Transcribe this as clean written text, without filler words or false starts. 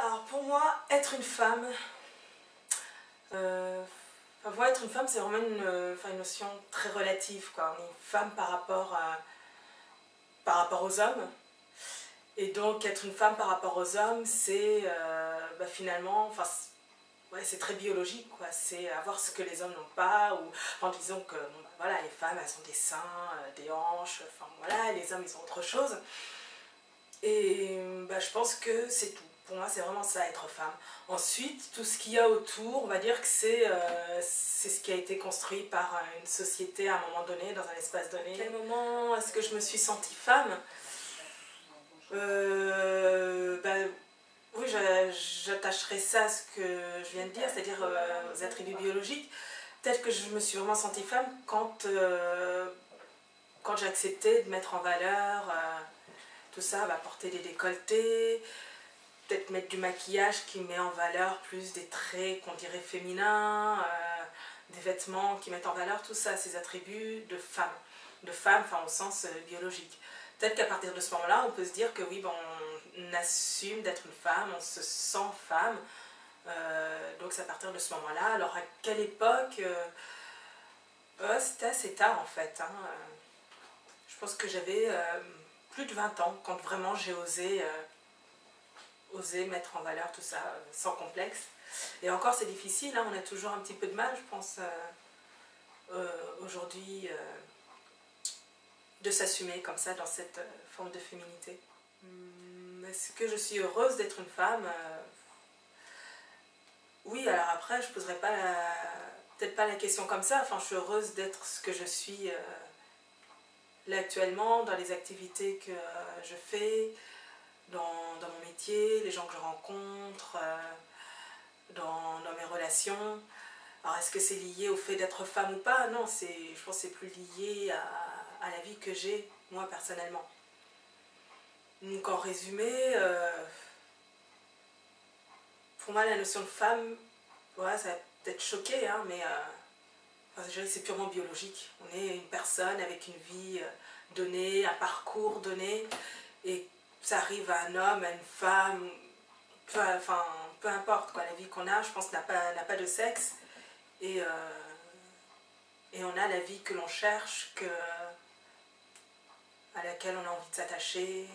Alors pour moi, être une femme, pour moi, être une femme, c'est vraiment une notion très relative, quoi. On est une femme par rapport aux hommes. Et donc être une femme par rapport aux hommes, c'est finalement, ouais, c'est très biologique, quoi. C'est avoir ce que les hommes n'ont pas, ou enfin, disons que bon, voilà, les femmes, elles ont des seins, des hanches, enfin voilà, les hommes, ils ont autre chose. Et je pense que c'est tout. Pour moi, c'est vraiment ça, être femme. Ensuite, tout ce qu'il y a autour, on va dire que c'est ce qui a été construit par une société à un moment donné, dans un espace donné. À quel moment est-ce que je me suis sentie femme? Oui, j'attacherai ça à ce que je viens de dire, c'est-à-dire aux attributs biologiques. Peut-être que je me suis vraiment sentie femme quand j'ai accepté de mettre en valeur tout ça, porter des décolletés, peut-être mettre du maquillage qui met en valeur plus des traits qu'on dirait féminins, des vêtements qui mettent en valeur tout ça, ces attributs de femme enfin, au sens biologique. Peut-être qu'à partir de ce moment-là, on peut se dire que oui, on assume d'être une femme, on se sent femme, donc c'est à partir de ce moment-là. Alors à quelle époque c'était assez tard en fait, hein. Je pense que j'avais plus de 20 ans quand vraiment j'ai osé mettre en valeur tout ça sans complexe. Et encore c'est difficile, hein, on a toujours un petit peu de mal, je pense, aujourd'hui, de s'assumer comme ça dans cette forme de féminité. Est-ce que je suis heureuse d'être une femme? Oui, alors après je ne poserai pas peut-être pas la question comme ça, enfin je suis heureuse d'être ce que je suis là actuellement, dans les activités que je fais, dans mon métier, les gens que je rencontre, dans mes relations. Alors est-ce que c'est lié au fait d'être femme ou pas? Non, je pense que c'est plus lié à la vie que j'ai, moi personnellement. Donc en résumé, pour moi la notion de femme, ouais, ça va peut-être choquer, hein, mais je dirais que c'est purement biologique. On est une personne avec une vie donnée, un parcours donné, et ça arrive à un homme, à une femme, peu importe quoi, la vie qu'on a, je pense, n'a pas de sexe, et on a la vie que l'on cherche, à laquelle on a envie de s'attacher.